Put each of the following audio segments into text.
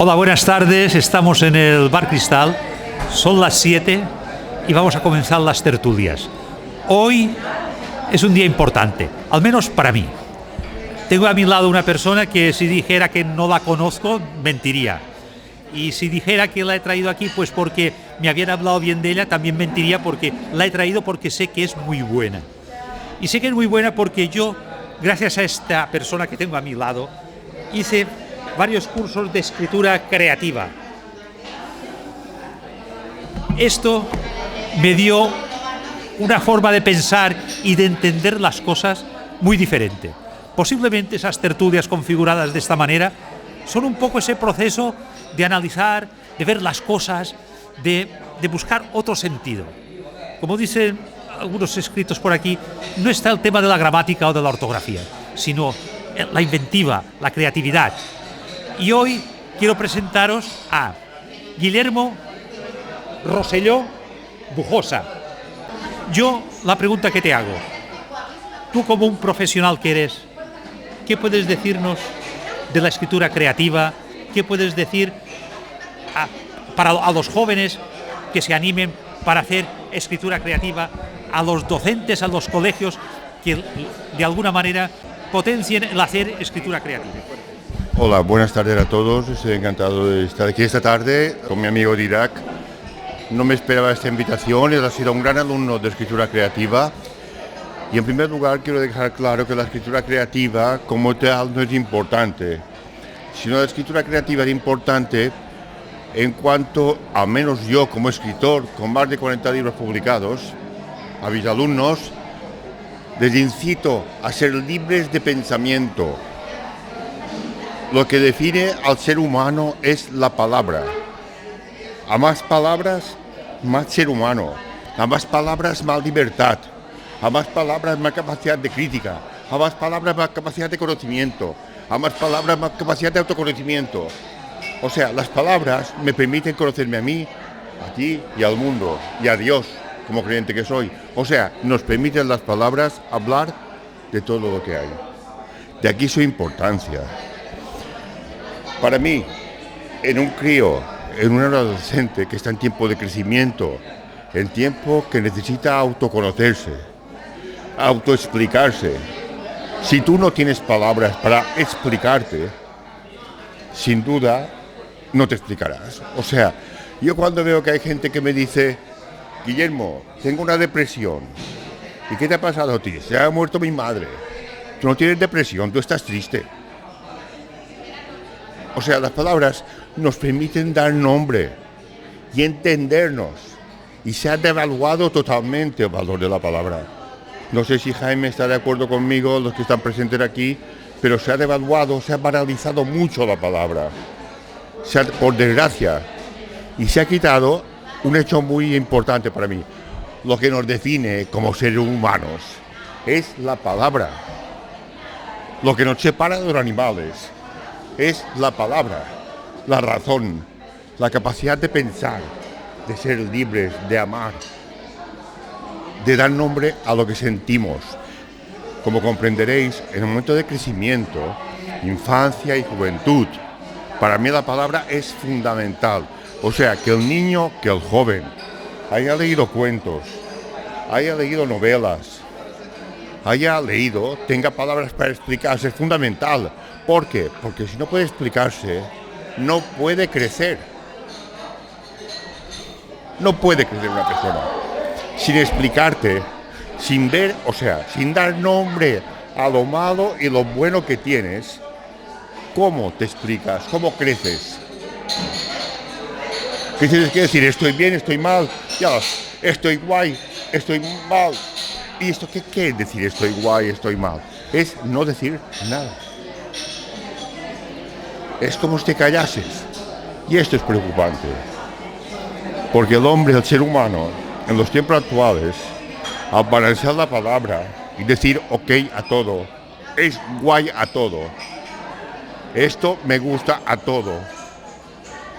Hola, buenas tardes. Estamos en el Bar Cristal. Son las 7 y vamos a comenzar las tertulias. Hoy es un día importante, al menos para mí. Tengo a mi lado una persona que si dijera que no la conozco, mentiría. Y si dijera que la he traído aquí, pues porque me habían hablado bien de ella, también mentiría, porque la he traído porque sé que es muy buena. Y sé que es muy buena porque yo, gracias a esta persona que tengo a mi lado, hice varios cursos de escritura creativa. Esto me dio una forma de pensar y de entender las cosas muy diferente. Posiblemente esas tertulias configuradas de esta manera son un poco ese proceso de analizar, de ver las cosas, de buscar otro sentido. Como dicen algunos escritos por aquí, no está el tema de la gramática o de la ortografía, sino la inventiva, la creatividad. Y hoy quiero presentaros a Guillermo Rosselló Bujosa. Yo, la pregunta que te hago, tú como un profesional que eres, ¿qué puedes decirnos de la escritura creativa? ¿Qué puedes decir a los jóvenes que se animen para hacer escritura creativa, a los docentes, a los colegios que de alguna manera potencien el hacer escritura creativa? Hola, buenas tardes a todos. Estoy encantado de estar aquí esta tarde con mi amigo Dirac. No me esperaba esta invitación, él ha sido un gran alumno de escritura creativa. Y en primer lugar quiero dejar claro que la escritura creativa como tal no es importante, sino la escritura creativa es importante en cuanto, al menos yo como escritor, con más de 40 libros publicados, a mis alumnos les incito a ser libres de pensamiento. Lo que define al ser humano es la palabra. A más palabras, más ser humano. A más palabras, más libertad. A más palabras, más capacidad de crítica. A más palabras, más capacidad de conocimiento. A más palabras, más capacidad de autoconocimiento. O sea, las palabras me permiten conocerme a mí, a ti y al mundo. Y a Dios, como creyente que soy. O sea, nos permiten las palabras hablar de todo lo que hay. De aquí su importancia. Para mí, en un crío, en un adolescente que está en tiempo de crecimiento, en tiempo que necesita autoconocerse, autoexplicarse, si tú no tienes palabras para explicarte, sin duda no te explicarás. O sea, yo cuando veo que hay gente que me dice, Guillermo, tengo una depresión, ¿y qué te ha pasado a ti? Se ha muerto mi madre. Tú no tienes depresión, tú estás triste. O sea, las palabras nos permiten dar nombre y entendernos. Y se ha devaluado totalmente el valor de la palabra. No sé si Jaime está de acuerdo conmigo, los que están presentes aquí, pero se ha devaluado, se ha banalizado mucho la palabra. Por desgracia. Y se ha quitado un hecho muy importante para mí. Lo que nos define como seres humanos es la palabra. Lo que nos separa de los animales es la palabra, la razón, la capacidad de pensar, de ser libres, de amar, de dar nombre a lo que sentimos. Como comprenderéis, en el momento de crecimiento, infancia y juventud, para mí la palabra es fundamental. O sea, que el niño, que el joven, haya leído cuentos, haya leído novelas, tenga palabras para explicarse, es fundamental. ¿Por qué? Porque si no puede explicarse, no puede crecer. No puede crecer una persona sin explicarte, sin ver, o sea, sin dar nombre a lo malo y lo bueno que tienes. ¿Cómo te explicas? ¿Cómo creces? ¿Qué tienes que decir? ¿Estoy bien? ¿Estoy mal? Ya, estoy guay, estoy mal. ¿Y esto qué quiere decir? Estoy guay, estoy mal. Es no decir nada. Es como si te callases. Y esto es preocupante. Porque el hombre, el ser humano, en los tiempos actuales, al balancear la palabra y decir ok a todo, es guay a todo, esto me gusta a todo,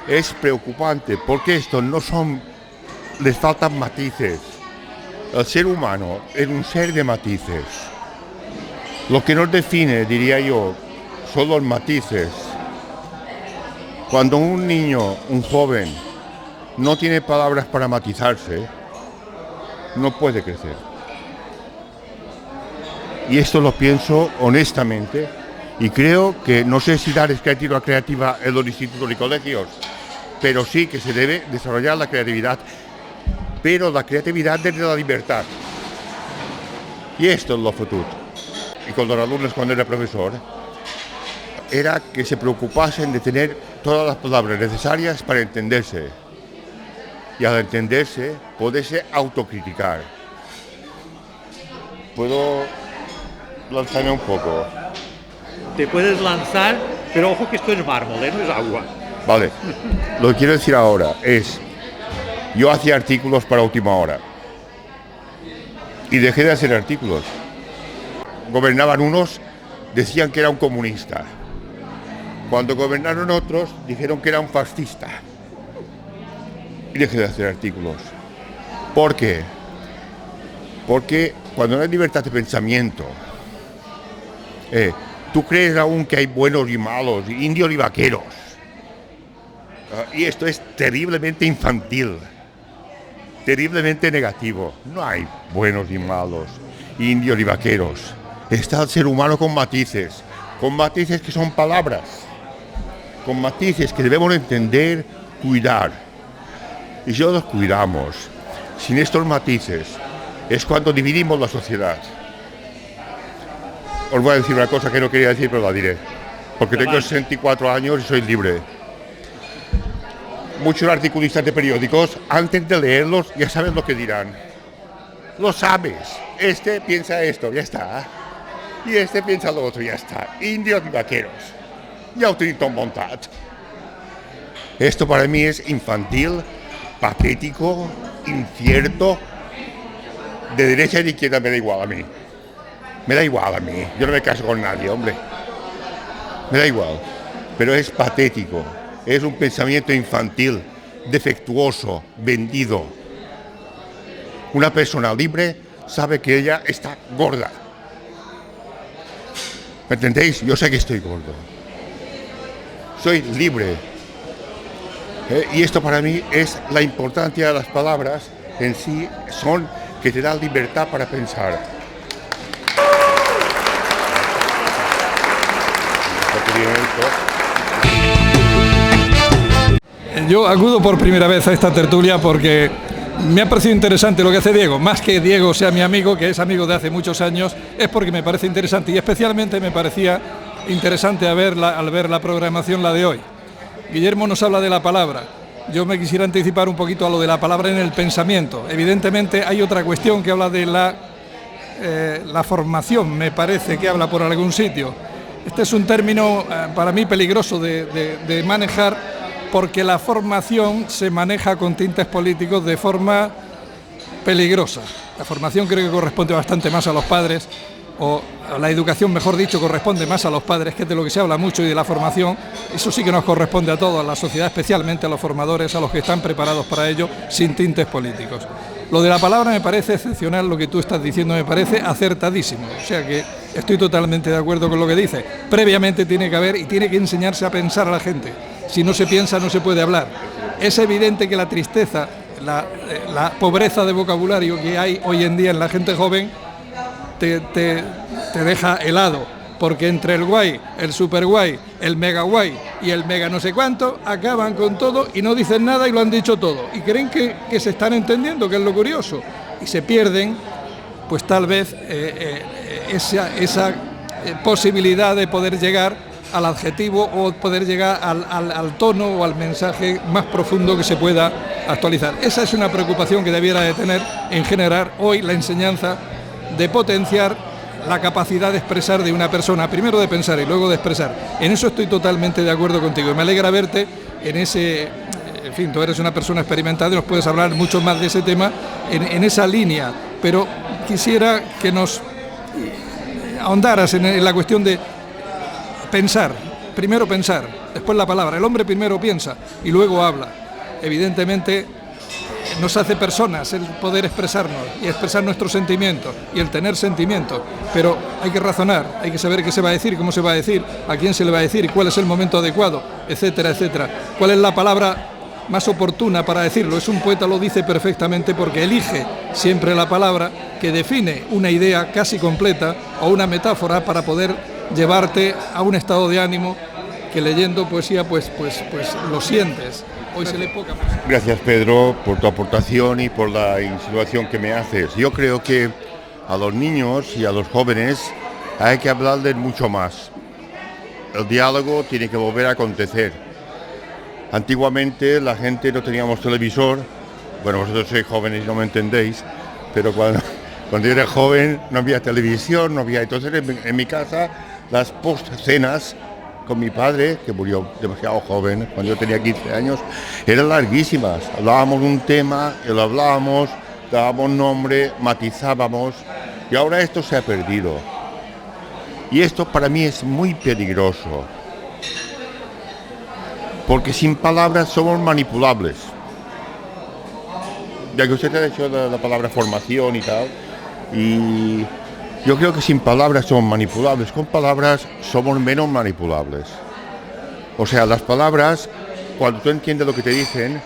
es preocupante porque esto no son, les faltan matices. El ser humano es un ser de matices. Lo que nos define, diría yo, son los matices. Cuando un niño, un joven, no tiene palabras para matizarse, no puede crecer. Y esto lo pienso honestamente y creo que no sé si dar escritura creativa en los institutos y colegios, pero sí que se debe desarrollar la creatividad, pero la creatividad desde la libertad. Y esto es lo futuro. Y con los alumnos, cuando era profesor, era que se preocupasen de tener todas las palabras necesarias para entenderse. Y al entenderse, poderse autocriticar. ¿Puedo lanzarme un poco? Te puedes lanzar, pero ojo que esto es mármol, no es agua. Vale. Lo que quiero decir ahora es, yo hacía artículos para Última Hora y dejé de hacer artículos. Gobernaban unos, decían que era un comunista. Cuando gobernaron otros, dijeron que era un fascista. Y dejé de hacer artículos. ¿Por qué? Porque cuando no hay libertad de pensamiento, tú crees aún que hay buenos y malos, indios y vaqueros. Y esto es terriblemente infantil, terriblemente negativo. No hay buenos y malos, indios y vaqueros. Está el ser humano con matices que son palabras, con matices que debemos entender, cuidar. Y si no los cuidamos, sin estos matices, es cuando dividimos la sociedad. Os voy a decir una cosa que no quería decir, pero la diré. Porque tengo 64 años y soy libre. Muchos articulistas de periódicos, antes de leerlos, ya saben lo que dirán. Lo sabes. Este piensa esto, ya está. Y este piensa lo otro, ya está. Indios y vaqueros. Ya utilizo un montón. Esto para mí es infantil, patético, incierto. De derecha y de izquierda me da igual a mí. Me da igual a mí. Yo no me caso con nadie, hombre. Me da igual. Pero es patético. Es un pensamiento infantil, defectuoso, vendido. Una persona libre sabe que ella está gorda. ¿Me entendéis? Yo sé que estoy gordo. Soy libre. Y esto para mí es la importancia de las palabras en sí, son que te dan libertad para pensar. Yo acudo por primera vez a esta tertulia porque me ha parecido interesante lo que hace Diego. Más que Diego sea mi amigo, que es amigo de hace muchos años, es porque me parece interesante y especialmente me parecía interesante al ver la programación, la de hoy. Guillermo nos habla de la palabra. Yo me quisiera anticipar un poquito a lo de la palabra en el pensamiento. Evidentemente hay otra cuestión que habla de la formación, me parece que habla por algún sitio. Este es un término para mí peligroso de manejar, porque la formación se maneja con tintes políticos de forma peligrosa. La formación creo que corresponde bastante más a los padres, o la educación, mejor dicho, corresponde más a los padres, que es de lo que se habla mucho, y de la formación, eso sí que nos corresponde a todos, a la sociedad, especialmente a los formadores, a los que están preparados para ello, sin tintes políticos. Lo de la palabra me parece excepcional, lo que tú estás diciendo me parece acertadísimo, o sea que estoy totalmente de acuerdo con lo que dice. Previamente tiene que haber y tiene que enseñarse a pensar a la gente. Si no se piensa, no se puede hablar. Es evidente que la tristeza, la pobreza de vocabulario que hay hoy en día en la gente joven te deja helado, porque entre el guay, el super guay, el mega guay y el mega no sé cuánto, acaban con todo y no dicen nada y lo han dicho todo. Y creen que se están entendiendo, que es lo curioso. Y se pierden, pues tal vez, esa posibilidad de poder llegar al adjetivo o poder llegar al tono o al mensaje más profundo que se pueda actualizar. Esa es una preocupación que debiera de tener en general hoy la enseñanza de potenciar la capacidad de expresar de una persona, primero de pensar y luego de expresar. En eso estoy totalmente de acuerdo contigo y me alegra verte en ese, en fin, tú eres una persona experimentada y nos puedes hablar mucho más de ese tema en esa línea, pero quisiera que nos ahondaras en la cuestión de pensar, primero pensar, después la palabra. El hombre primero piensa y luego habla. Evidentemente nos hace personas el poder expresarnos y expresar nuestros sentimientos y el tener sentimientos, pero hay que razonar, hay que saber qué se va a decir, cómo se va a decir, a quién se le va a decir y cuál es el momento adecuado, etcétera, etcétera. ¿Cuál es la palabra más oportuna para decirlo? Es un poeta, lo dice perfectamente porque elige siempre la palabra que define una idea casi completa o una metáfora para poder llevarte a un estado de ánimo que leyendo poesía pues lo sientes. Hoy se lee poca poesía. Gracias, Pedro, por tu aportación y por la insinuación que me haces. Yo creo que a los niños y a los jóvenes hay que hablarles mucho más. El diálogo tiene que volver a acontecer. Antiguamente la gente no teníamos televisor. Bueno, vosotros sois jóvenes y no me entendéis, pero cuando yo era joven no había televisión, no había. Entonces en mi casa las post-cenas con mi padre, que murió demasiado joven, cuando yo tenía 15 años, eran larguísimas. Hablábamos de un tema, y lo hablábamos, dábamos nombre, matizábamos, y ahora esto se ha perdido. Y esto para mí es muy peligroso, porque sin palabras somos manipulables. Ya que usted ha dicho la palabra formación y tal, y yo creo que sin palabras somos manipulables, con palabras somos menos manipulables. O sea, las palabras, cuando tú entiendes lo que te dicen,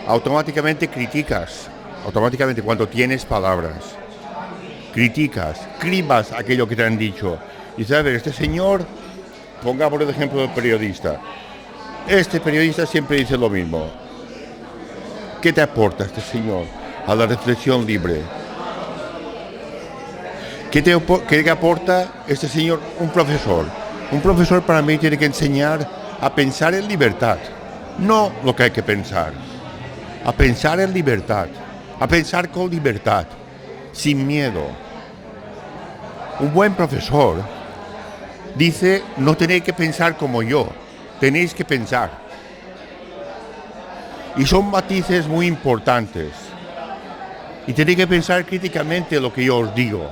automáticamente criticas, automáticamente cuando tienes palabras, criticas, cribas aquello que te han dicho. Y sabes, este señor, pongamos el ejemplo del periodista, este periodista siempre dice lo mismo. ¿Qué te aporta este señor a la reflexión libre? ¿Qué aporta este señor? Un profesor. Un profesor para mí tiene que enseñar a pensar en libertad, no lo que hay que pensar, a pensar en libertad, a pensar con libertad, sin miedo. Un buen profesor dice, no tenéis que pensar como yo, tenéis que pensar. Y son matices muy importantes. Y tenéis que pensar críticamente lo que yo os digo.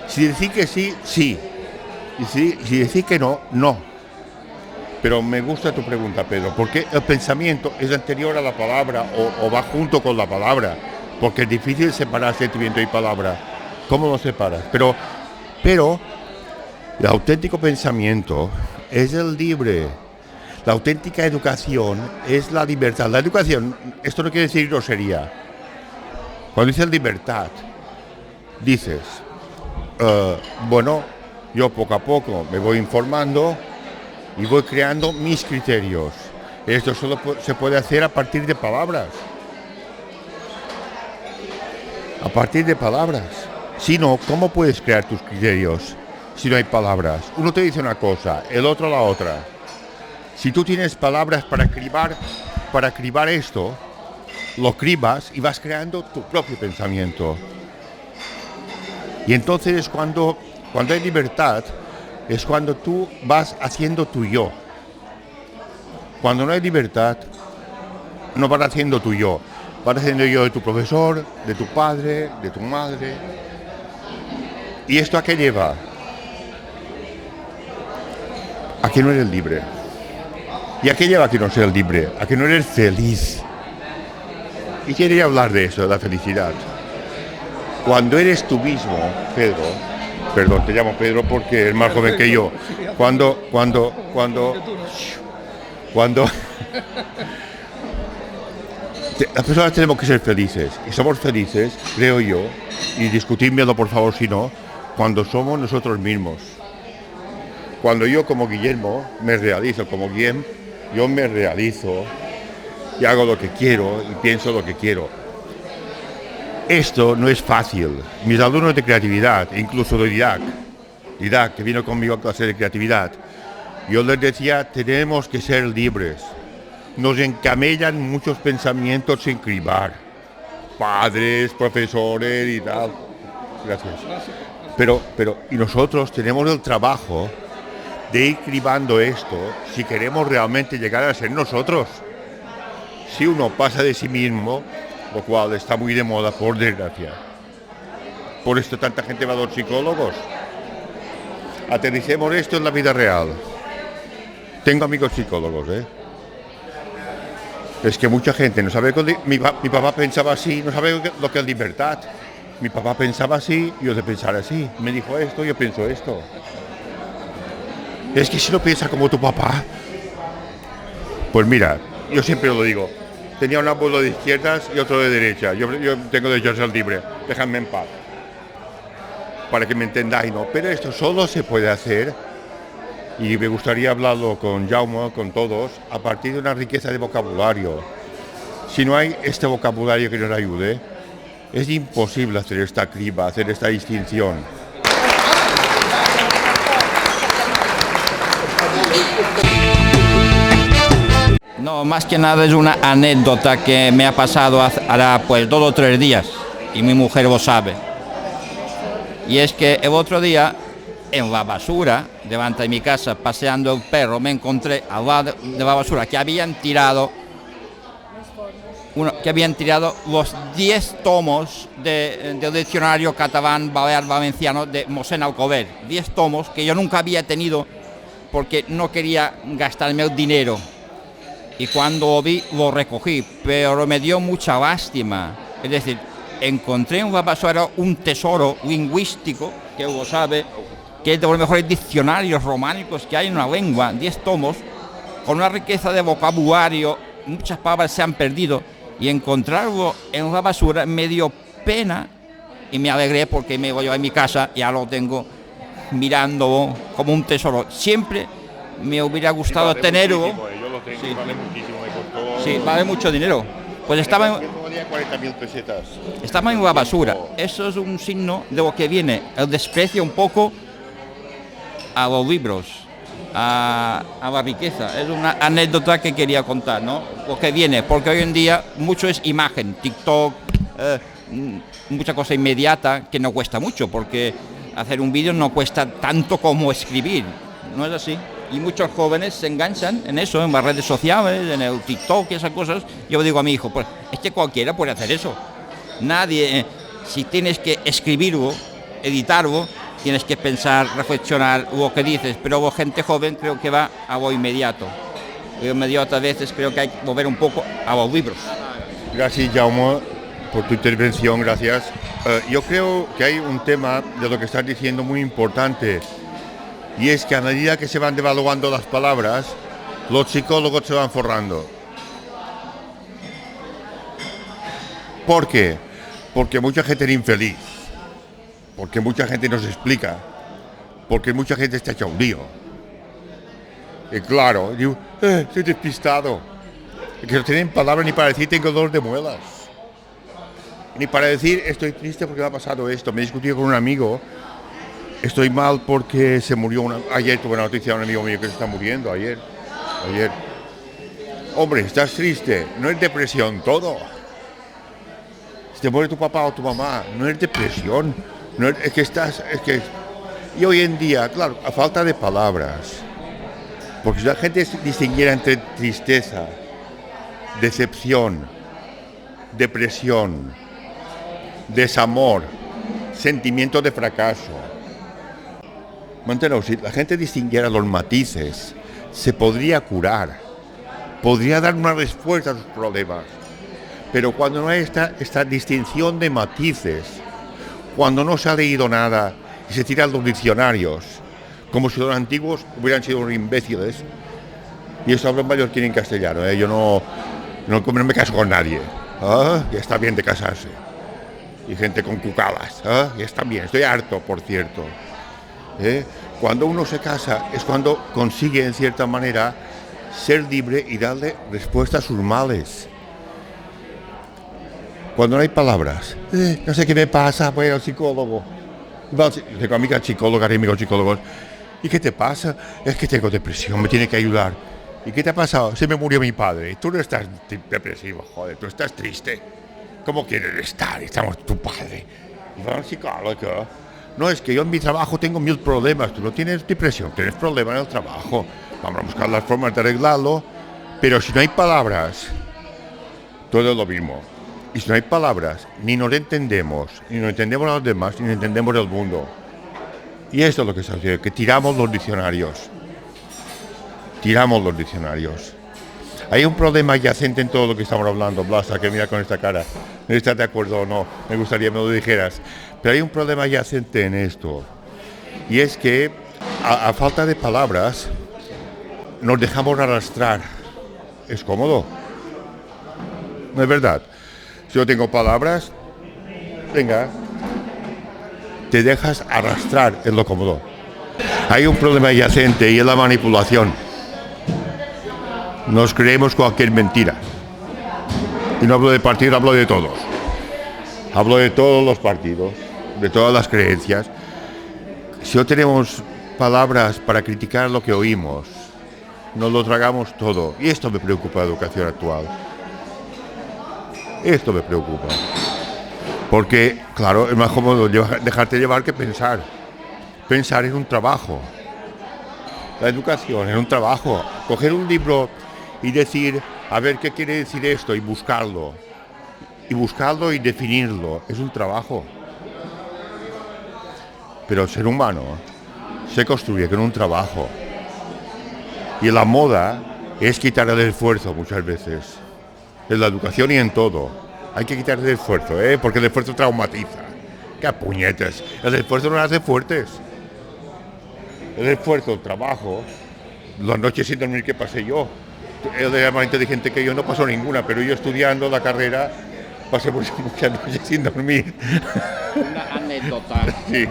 Si decís que sí, sí. Y si decís que no, no. Pero me gusta tu pregunta, Pedro, porque el pensamiento es anterior a la palabra o va junto con la palabra, porque es difícil separar sentimiento y palabra. ¿Cómo lo separas? Pero el auténtico pensamiento es el libre. La auténtica educación es la libertad. La educación, esto no quiere decir grosería. Cuando dices libertad, dices, bueno, yo poco a poco me voy informando y voy creando mis criterios. Esto solo se puede hacer a partir de palabras. A partir de palabras. Si no, ¿cómo puedes crear tus criterios si no hay palabras? Uno te dice una cosa, el otro la otra. Si tú tienes palabras para cribar esto, lo cribas y vas creando tu propio pensamiento. Y entonces es cuando hay libertad, es cuando tú vas haciendo tu yo. Cuando no hay libertad, no vas haciendo tu yo. Vas haciendo yo de tu profesor, de tu padre, de tu madre. ¿Y esto a qué lleva? A que no eres libre. ¿Y a qué lleva a que no seas libre? A que no eres feliz. Y quería hablar de eso, de la felicidad. Cuando eres tú mismo, Pedro, perdón, te llamo Pedro porque eres más joven que yo. Cuando las personas tenemos que ser felices. Y somos felices, creo yo, y discutidmelo por favor si no, cuando somos nosotros mismos. Cuando yo como Guillermo me realizo como Guillem, yo me realizo y hago lo que quiero y pienso lo que quiero. Esto no es fácil. Mis alumnos de creatividad, incluso de Didac, que vino conmigo a clase de creatividad, yo les decía, tenemos que ser libres. Nos encamellan muchos pensamientos sin cribar. Padres, profesores y tal. Gracias. Y nosotros tenemos el trabajo de ir cribando esto si queremos realmente llegar a ser nosotros. Si uno pasa de sí mismo, lo cual está muy de moda, por desgracia. Por esto tanta gente va a los psicólogos. Aterricemos esto en la vida real. Tengo amigos psicólogos, ¿eh? Es que mucha gente no sabe... Mi papá pensaba así, no sabe lo que es libertad. Mi papá pensaba así, yo de pensar así. Me dijo esto, yo pienso esto. Es que si no piensas como tu papá... Pues mira, yo siempre lo digo. Tenía un abuelo de izquierdas y otro de derecha. Yo tengo derecho a ser libre. Déjame en paz. Para que me entendáis, ¿no? Pero esto solo se puede hacer, y me gustaría hablarlo con Jaume, con todos, a partir de una riqueza de vocabulario. Si no hay este vocabulario que nos ayude, es imposible hacer esta criba, hacer esta distinción. No, más que nada es una anécdota que me ha pasado hará pues 2 o 3 días, y mi mujer lo sabe. Y es que el otro día, en la basura, delante de mi casa, paseando el perro, me encontré al lado de la basura que habían tirado los 10 tomos del diccionario catalán, balear, valenciano de Mosén Alcover. 10 tomos que yo nunca había tenido porque no quería gastarme el dinero. Y cuando lo vi, lo recogí, pero me dio mucha lástima. Es decir, encontré en la basura un tesoro lingüístico, que lo sabe, que es de los mejores diccionarios románicos que hay en una lengua, 10 tomos, con una riqueza de vocabulario, muchas palabras se han perdido, y encontrarlo en la basura me dio pena, y me alegré porque me voy a mi casa y ya lo tengo mirándolo como un tesoro. Siempre me hubiera gustado tenerlo. Yo lo tengo, sí. Vale muchísimo, me costó... Sí, vale mucho dinero. Pues estaba en 40.000 pesetas. Estaba en la basura. Eso es un signo de lo que viene, el desprecio un poco a los libros, a la riqueza. Es una anécdota que quería contar, ¿no? Lo que viene, porque hoy en día mucho es imagen, TikTok, mucha cosa inmediata que no cuesta mucho, porque hacer un vídeo no cuesta tanto como escribir, ¿no es así? Y muchos jóvenes se enganchan en eso, en las redes sociales, en el TikTok y esas cosas. Yo digo a mi hijo, pues es que cualquiera puede hacer eso. Nadie, si tienes que escribirlo, editarlo, tienes que pensar, reflexionar lo que dices, pero la gente joven creo que va a lo inmediato. Lo inmediato a veces creo que hay que mover un poco a los libros. Gracias, Jaume, por tu intervención, gracias. Yo creo que hay un tema de lo que estás diciendo muy importante, y es que a medida que se van devaluando las palabras, los psicólogos se van forrando. ¿Por qué? Porque mucha gente es infeliz, porque mucha gente no se explica, porque mucha gente está hecha un lío. Y claro, digo, estoy despistado. Que no tienen palabras ni para decir tengo dolor de muelas, ni para decir estoy triste porque me ha pasado esto. Me he discutido con un amigo. Estoy mal porque se murió ayer tuve una noticia de un amigo mío que se está muriendo, ayer. Hombre, estás triste, no es depresión todo. Si te muere tu papá o tu mamá, no es depresión, Y hoy en día, claro, a falta de palabras, porque si la gente distinguiera entre tristeza, decepción, depresión, desamor, sentimiento de fracaso. Si la gente distinguiera los matices, se podría curar, podría dar una respuesta a sus problemas. Pero cuando no hay esta distinción de matices, cuando no se ha leído nada y se tiran los diccionarios, como si los antiguos hubieran sido unos imbéciles, y eso hablo en mallorquín y en castellano, yo no me caso con nadie, ya está bien de casarse, y gente con cucalas, ya está bien, estoy harto, por cierto. Cuando uno se casa es cuando consigue en cierta manera ser libre y darle respuesta a sus males. Cuando no hay palabras, no sé qué me pasa, voy al psicólogo. Tengo amigas psicólogas y amigos psicólogos. ¿Y qué te pasa? Es que tengo depresión, me tiene que ayudar. ¿Y qué te ha pasado? Se me murió mi padre. Tú no estás depresivo, joder, tú estás triste. ¿Cómo quieres estar? Estamos tu padre. Va al psicólogo. No, es que yo en mi trabajo tengo 1000 problemas. Tú no tienes depresión, tienes problemas en el trabajo. Vamos a buscar las formas de arreglarlo. Pero si no hay palabras, todo es lo mismo. Y si no hay palabras, ni nos entendemos, ni nos entendemos a los demás, ni entendemos el mundo. Y esto es lo que se hace, que tiramos los diccionarios. Tiramos los diccionarios. Hay un problema yacente en todo lo que estamos hablando, Blasa, que mira con esta cara. No estás de acuerdo o no, me gustaría que me lo dijeras. Pero hay un problema yacente en esto. Y es que, a falta de palabras, nos dejamos arrastrar. Es cómodo. No es verdad. Si yo tengo palabras, venga, te dejas arrastrar, es lo cómodo. Hay un problema yacente y es la manipulación. Nos creemos cualquier mentira. Y no hablo de partido, hablo de todos. Hablo de todos los partidos, de todas las creencias. Si no tenemos palabras para criticar lo que oímos, nos lo tragamos todo. Y esto me preocupa la educación actual. Esto me preocupa. Porque, claro, es más cómodo dejarte llevar que pensar. Pensar es un trabajo. La educación es un trabajo. Coger un libro y decir, a ver qué quiere decir esto, y buscarlo. Y buscarlo y definirlo. Es un trabajo. Pero el ser humano se construye con un trabajo. Y la moda es quitar el esfuerzo muchas veces. En la educación y en todo. Hay que quitar el esfuerzo, porque el esfuerzo traumatiza. ¡Qué puñetas! El esfuerzo no hace fuertes. El esfuerzo, el trabajo, las noches sin dormir que pasé yo. Él era más inteligente que yo, no pasó ninguna, pero yo estudiando la carrera pasé muchas noches sin dormir. Una anécdota. Sí.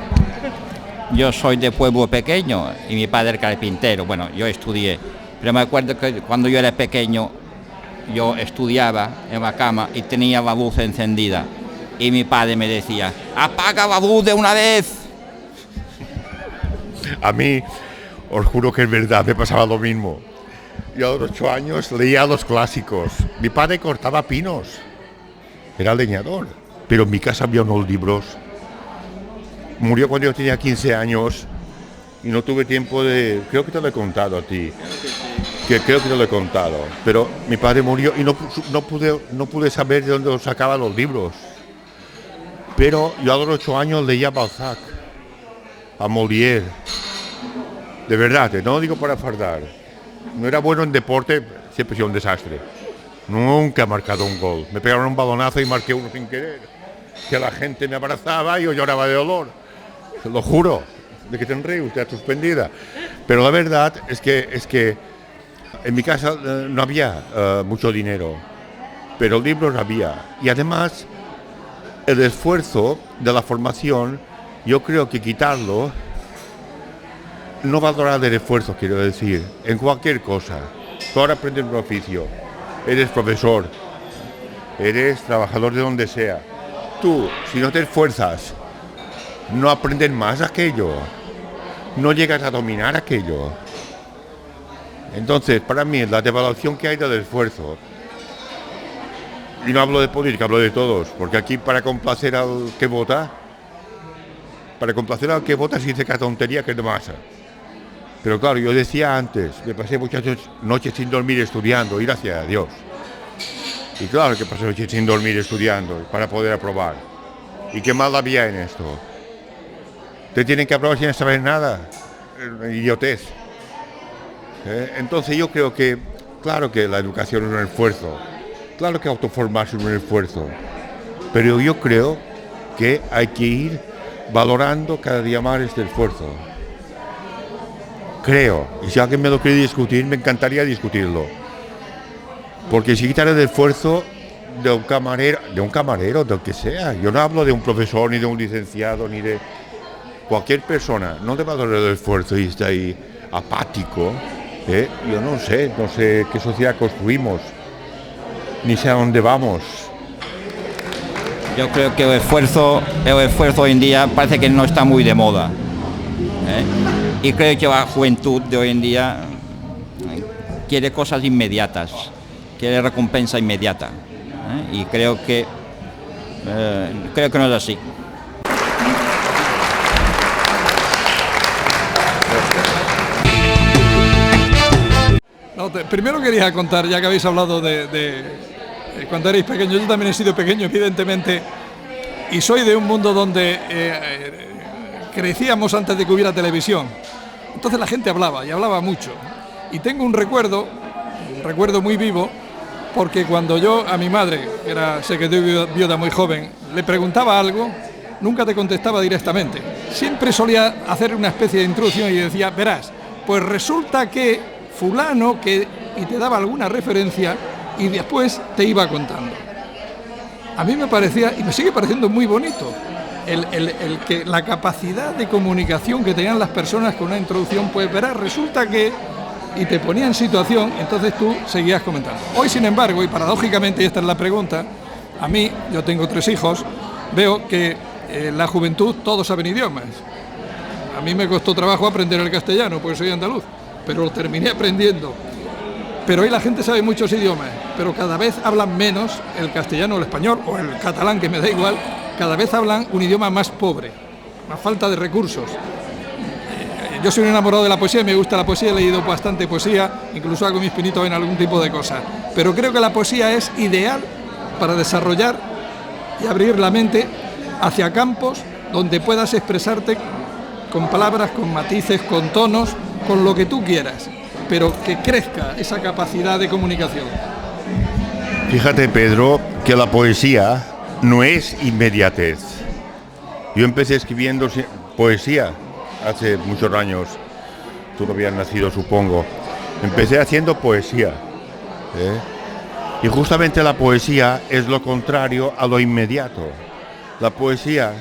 Yo soy de pueblo pequeño y mi padre era carpintero. Bueno, yo estudié, pero me acuerdo que cuando yo era pequeño yo estudiaba en la cama y tenía la luz encendida y mi padre me decía, apaga la luz de una vez. A mí, os juro que es verdad, me pasaba lo mismo. Yo a los 8 años leía los clásicos. Mi padre cortaba pinos, era leñador, pero en mi casa había unos libros. Murió cuando yo tenía 15 años y no tuve tiempo de... Creo que te lo he contado a ti. Creo que te lo he contado. Pero mi padre murió y no pude saber de dónde sacaba los libros. Pero yo a los 8 años leía a Balzac, a Molière. De verdad, no lo digo para fardar. No era bueno en deporte, siempre he sido un desastre. Nunca he marcado un gol. Me pegaron un balonazo y marqué uno sin querer. Que la gente me abrazaba y yo lloraba de dolor. Te lo juro. ¿De que te ríes? Usted está suspendida. Pero la verdad es que en mi casa no había mucho dinero, pero libros había. Y además, el esfuerzo de la formación, yo creo que quitarlo, no valorar el esfuerzo, quiero decir, en cualquier cosa. Tú ahora aprendes un oficio, eres profesor, eres trabajador de donde sea. Tú, si no te esfuerzas, no aprendes más aquello, no llegas a dominar aquello. Entonces, para mí, la devaluación que hay del esfuerzo, y no hablo de política, hablo de todos, porque aquí para complacer al que vota, se dice que tontería que es de masa. Pero claro, yo decía antes, me pasé muchas noches sin dormir estudiando, y gracias a Dios. Y claro que pasé noches sin dormir estudiando para poder aprobar. ¿Y qué mal había en esto? Te tienen que aprobar sin saber nada. Idiotez. Entonces yo creo que, claro que la educación es un esfuerzo. Claro que autoformarse es un esfuerzo. Pero yo creo que hay que ir valorando cada día más este esfuerzo. Creo. Y si alguien me lo quiere discutir, me encantaría discutirlo. Porque si quitar el esfuerzo de un camarero, del que sea. Yo no hablo de un profesor, ni de un licenciado, ni de cualquier persona. No te valora el esfuerzo y está ahí apático. Yo no sé qué sociedad construimos, ni sé a dónde vamos. Yo creo que el esfuerzo hoy en día parece que no está muy de moda. Y creo que la juventud de hoy en día quiere cosas inmediatas, quiere recompensa inmediata. Y creo que no es así. No, primero quería contar, ya que habéis hablado de cuando erais pequeños. Yo también he sido pequeño, evidentemente, y soy de un mundo donde crecíamos antes de que hubiera televisión. Entonces la gente hablaba, y hablaba mucho. Y tengo un recuerdo muy vivo, porque cuando yo a mi madre, se quedó viuda muy joven, le preguntaba algo, nunca te contestaba directamente. Siempre solía hacer una especie de introducción y decía, verás, pues resulta que fulano, y te daba alguna referencia y después te iba contando. A mí me parecía, y me sigue pareciendo muy bonito, el que la capacidad de comunicación que tenían las personas con una introducción, pues verás, resulta que, y te ponía en situación, entonces tú seguías comentando. Hoy, sin embargo, y paradójicamente, y esta es la pregunta, a mí, yo tengo 3 hijos, veo que la juventud todos saben idiomas. A mí me costó trabajo aprender el castellano, porque soy andaluz, pero lo terminé aprendiendo. Pero hoy la gente sabe muchos idiomas, pero cada vez hablan menos el castellano o el español, o el catalán, que me da igual, cada vez hablan un idioma más pobre, más falta de recursos. Yo soy un enamorado de la poesía, me gusta la poesía, he leído bastante poesía, incluso hago mis pinitos en algún tipo de cosas. Pero creo que la poesía es ideal para desarrollar y abrir la mente hacia campos donde puedas expresarte con palabras, con matices, con tonos, con lo que tú quieras, pero que crezca esa capacidad de comunicación. Fíjate, Pedro, que la poesía no es inmediatez. Yo empecé escribiendo poesía hace muchos años. Tú no habías nacido, supongo. Empecé haciendo poesía, y justamente la poesía es lo contrario a lo inmediato. La poesía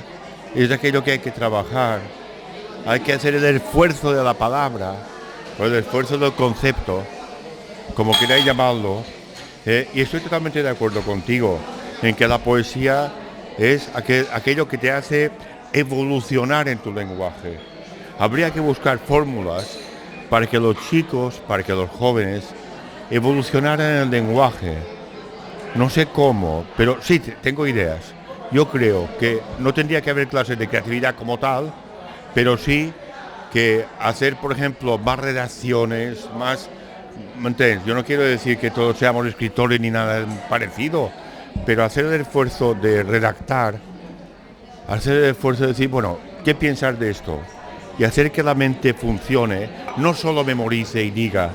es aquello que hay que trabajar, hay que hacer el esfuerzo de la palabra, o el esfuerzo del concepto, como queráis llamarlo, y estoy totalmente de acuerdo contigo en que la poesía es aquello que te hace evolucionar en tu lenguaje. Habría que buscar fórmulas para que los chicos, para que los jóvenes evolucionaran en el lenguaje. No sé cómo, pero sí, tengo ideas. Yo creo que no tendría que haber clases de creatividad como tal, pero sí que hacer, por ejemplo, más redacciones, más... ¿Me entiendes? Yo no quiero decir que todos seamos escritores ni nada parecido, pero hacer el esfuerzo de redactar, hacer el esfuerzo de decir, bueno, ¿qué piensas de esto? Y hacer que la mente funcione, no solo memorice y diga,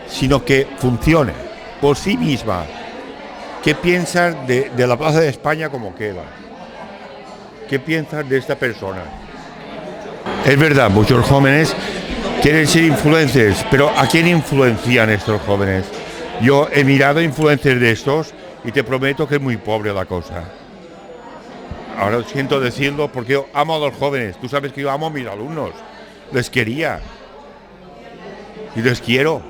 sino que funcione por sí misma. ¿Qué piensas de la Plaza de España como queda? ¿Qué piensas de esta persona? Es verdad, muchos jóvenes quieren ser influencers, pero ¿a quién influencian estos jóvenes? Yo he mirado influencers de estos y te prometo que es muy pobre la cosa. Ahora siento decirlo porque yo amo a los jóvenes. Tú sabes que yo amo a mis alumnos. Les quería. Y les quiero.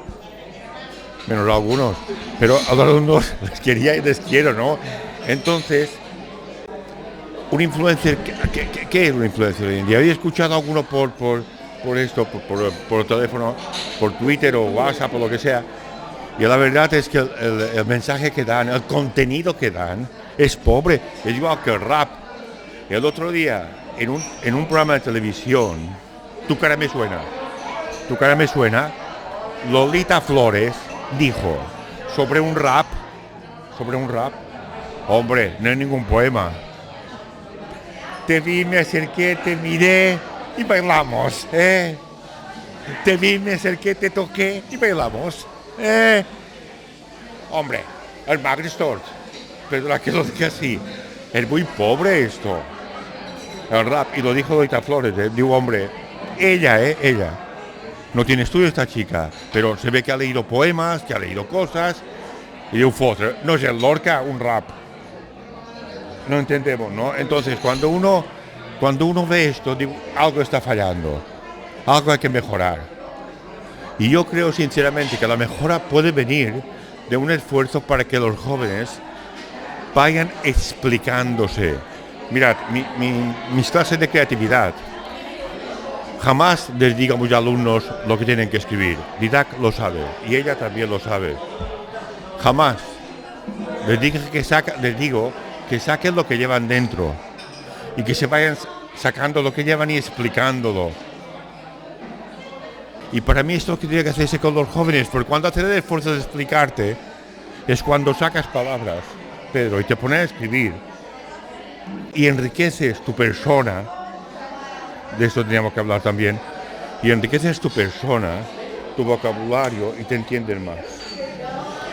Menos algunos. Pero a los alumnos les quería y les quiero, ¿no? Entonces, un influencer, ¿qué es un influencer hoy en día? He escuchado a alguno por teléfono, por Twitter o WhatsApp o lo que sea. Y la verdad es que el mensaje que dan, el contenido que dan, es pobre. Es igual que el rap. El otro día, en un programa de televisión, Tu cara me suena, Lolita Flores dijo sobre un rap, hombre, no es ningún poema. Te vi, me acerqué, te miré y bailamos, Te vi, me acerqué, te toqué y bailamos, Hombre, el Magristort, perdona que lo diga así, es muy pobre esto. El rap, y lo dijo Lolita Flores, digo, hombre, ella, no tiene estudio esta chica, pero se ve que ha leído poemas, que ha leído cosas, y un fotre, no es el Lorca, un rap. No entendemos, ¿no? Entonces, cuando uno ve esto, digo, algo está fallando, algo hay que mejorar. Y yo creo sinceramente que la mejora puede venir de un esfuerzo para que los jóvenes vayan explicándose. Mirad, mis clases de creatividad, jamás les digo a mis alumnos lo que tienen que escribir. Didac lo sabe y ella también lo sabe. Jamás. Les digo que saquen lo que llevan dentro y que se vayan sacando lo que llevan y explicándolo. Y para mí esto que tiene que hacerse con los jóvenes, porque cuando haces el esfuerzo de explicarte, es cuando sacas palabras, Pedro, y te pones a escribir, y enriqueces tu persona, de esto teníamos que hablar también, y enriqueces tu persona, tu vocabulario, y te entienden más.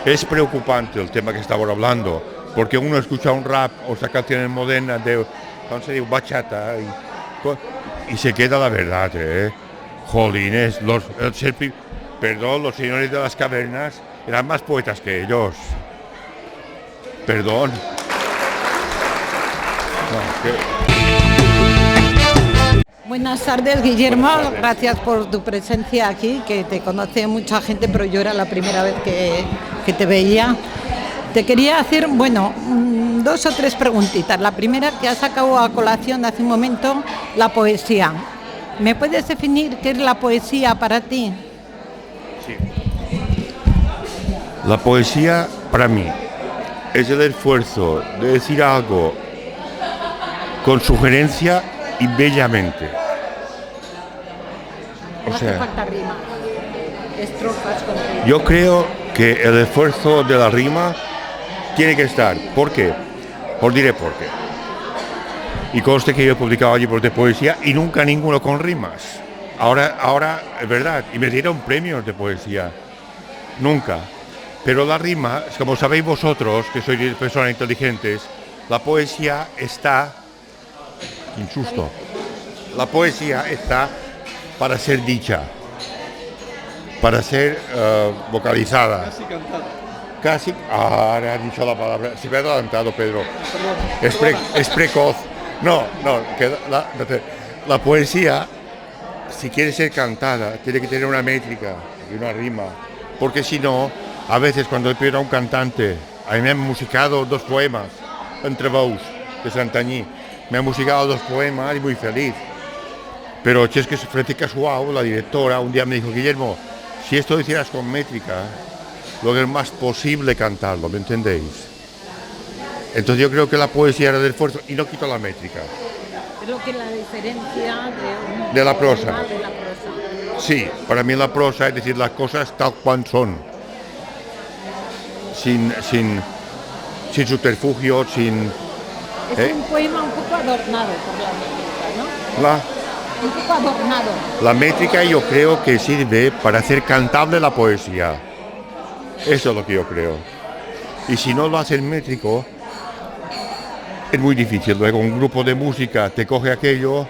Es preocupante el tema que estamos hablando, porque uno escucha un rap o esa canciones modernas de, ¿cómo se dice? Bachata, y se queda la verdad, Jolines, los señores de las cavernas eran más poetas que ellos. Perdón. Buenas tardes, Guillermo. Gracias por tu presencia aquí, que te conoce mucha gente, pero yo era la primera vez que te veía. Te quería hacer, 2 o 3 preguntitas. La primera, que has sacado a colación hace un momento, la poesía. ¿Me puedes definir qué es la poesía para ti? Sí. La poesía, para mí, es el esfuerzo de decir algo con sugerencia y bellamente. No hace falta rima. Estrofas con rima. Yo creo que el esfuerzo de la rima tiene que estar. ¿Por qué? Os diré por qué. Y conste que yo he publicado libros de poesía y nunca ninguno con rimas. Ahora es verdad, y me dieron premios de poesía. Nunca. Pero la rima, como sabéis vosotros, que sois personas inteligentes, la poesía está... Injusto. La poesía está para ser dicha, para ser vocalizada. Casi cantada. Casi, ahora has dicho la palabra, se me ha adelantado, Pedro. Es precoz. No, que la poesía, si quiere ser cantada, tiene que tener una métrica y una rima. Porque si no, a veces cuando pido a un cantante, a mí me han musicado 2 poemas, entre vos, de Santanyí. Me han musicado 2 poemas y muy feliz. Pero es que Francisca Suau, la directora, un día me dijo, Guillermo, si esto lo hicieras con métrica, lo que es más posible cantarlo, ¿me entendéis? Entonces yo creo que la poesía era del esfuerzo y no quito la métrica. Creo que la diferencia De la prosa. de la prosa. Sí, para mí la prosa es decir las cosas tal cual son. Sin subterfugios, sin... Es un poema un poco adornado por la métrica, ¿no? Un poco adornado. La métrica yo creo que sirve para hacer cantable la poesía. Eso es lo que yo creo. Y si no lo haces métrico, es muy difícil. Luego un grupo de música te coge aquello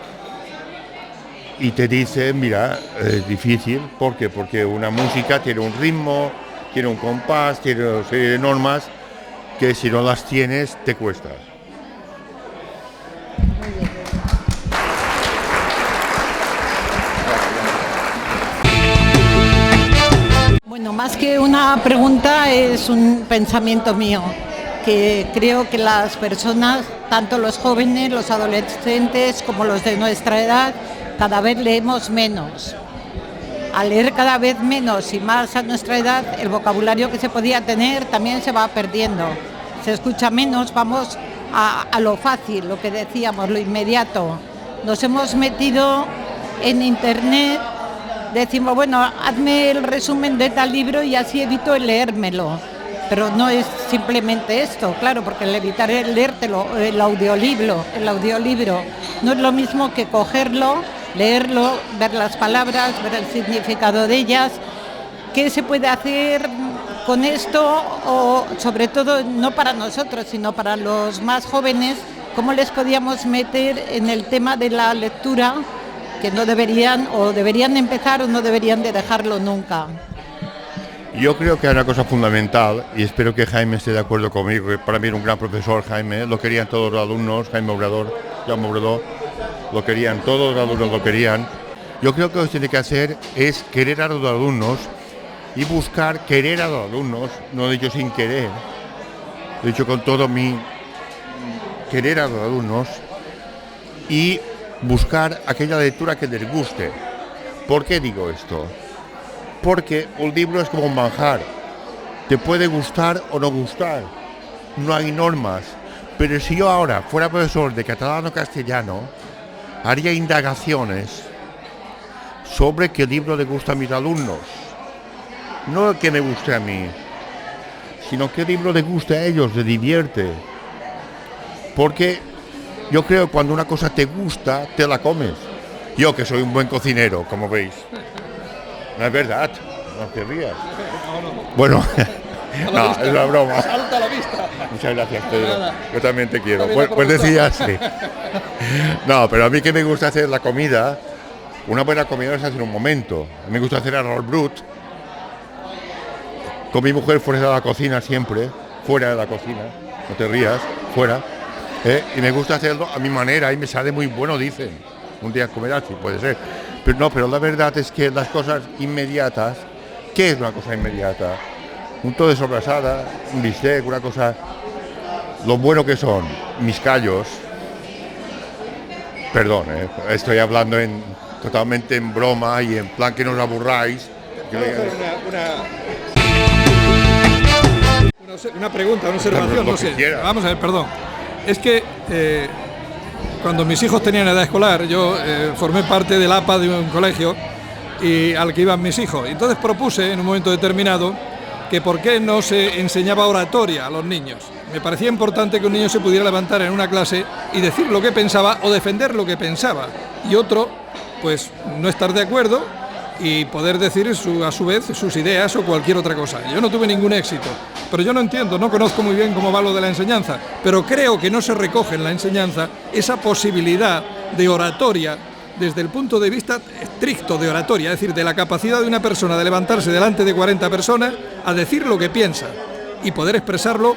y te dice, mira, es difícil. ¿Por qué? Porque una música tiene un ritmo, tiene un compás, tiene una serie de normas que si no las tienes te cuesta. Bueno, más que una pregunta es un pensamiento mío, que creo que las personas, tanto los jóvenes, los adolescentes como los de nuestra edad, cada vez leemos menos. Al leer cada vez menos y más a nuestra edad, el vocabulario que se podía tener también se va perdiendo. Se escucha menos, vamos a lo fácil, lo que decíamos, lo inmediato. Nos hemos metido en internet. Decimos, bueno, hazme el resumen de tal libro y así evito el leérmelo. Pero no es simplemente esto, claro, porque el evitar el leértelo, el audiolibro no es lo mismo que cogerlo, leerlo, ver las palabras, ver el significado de ellas. ¿Qué se puede hacer con esto? O sobre todo, no para nosotros, sino para los más jóvenes, ¿cómo les podíamos meter en el tema de la lectura? Que no deberían, o deberían empezar o no deberían de dejarlo nunca. Yo creo que hay una cosa fundamental, y espero que Jaime esté de acuerdo conmigo, que para mí era un gran profesor, Jaime, lo querían todos los alumnos, Jaume Obrador, lo querían, todos los alumnos lo querían. Yo creo que lo que tiene que hacer es querer a los alumnos y buscar querer a los alumnos, no lo he dicho sin querer, lo he dicho con todo mi querer a los alumnos y buscar aquella lectura que les guste. ¿Por qué digo esto? Porque un libro es como un manjar. Te puede gustar o no gustar. No hay normas. Pero si yo ahora fuera profesor de catalán o castellano, haría indagaciones sobre qué libro le gusta a mis alumnos. No el que me guste a mí, sino qué libro le gusta a ellos, les divierte. Porque yo creo que cuando una cosa te gusta, te la comes. Yo, que soy un buen cocinero, como veis. No es verdad, no te rías. Bueno, no, es una broma. Salta a la vista. Muchas gracias, Pedro. Yo también te quiero. Pues decías, sí. No, pero a mí que me gusta hacer la comida, una buena comida no se hace en un momento. A mí me gusta hacer arroz brut. Con mi mujer fuera de la cocina siempre, fuera de la cocina, no te rías, fuera. Y me gusta hacerlo a mi manera y me sale muy bueno, dicen. Un día comerás, sí, puede ser. Pero no, pero la verdad es que las cosas inmediatas, ¿qué es una cosa inmediata? Un todo de sobrasada, un bistec, una cosa... Lo bueno que son mis callos, perdón, estoy hablando totalmente en broma y en plan que no os aburráis. Una pregunta, una observación, no sé. Vamos a ver, perdón. Es que cuando mis hijos tenían edad escolar, yo formé parte del APA de un colegio y al que iban mis hijos. Entonces propuse en un momento determinado que por qué no se enseñaba oratoria a los niños. Me parecía importante que un niño se pudiera levantar en una clase y decir lo que pensaba o defender lo que pensaba. Y otro, pues no estar de acuerdo y poder decir a su vez sus ideas o cualquier otra cosa. Yo no tuve ningún éxito, pero yo no entiendo, no conozco muy bien cómo va lo de la enseñanza, pero creo que no se recoge en la enseñanza esa posibilidad de oratoria desde el punto de vista estricto de oratoria, es decir, de la capacidad de una persona de levantarse delante de 40 personas a decir lo que piensa y poder expresarlo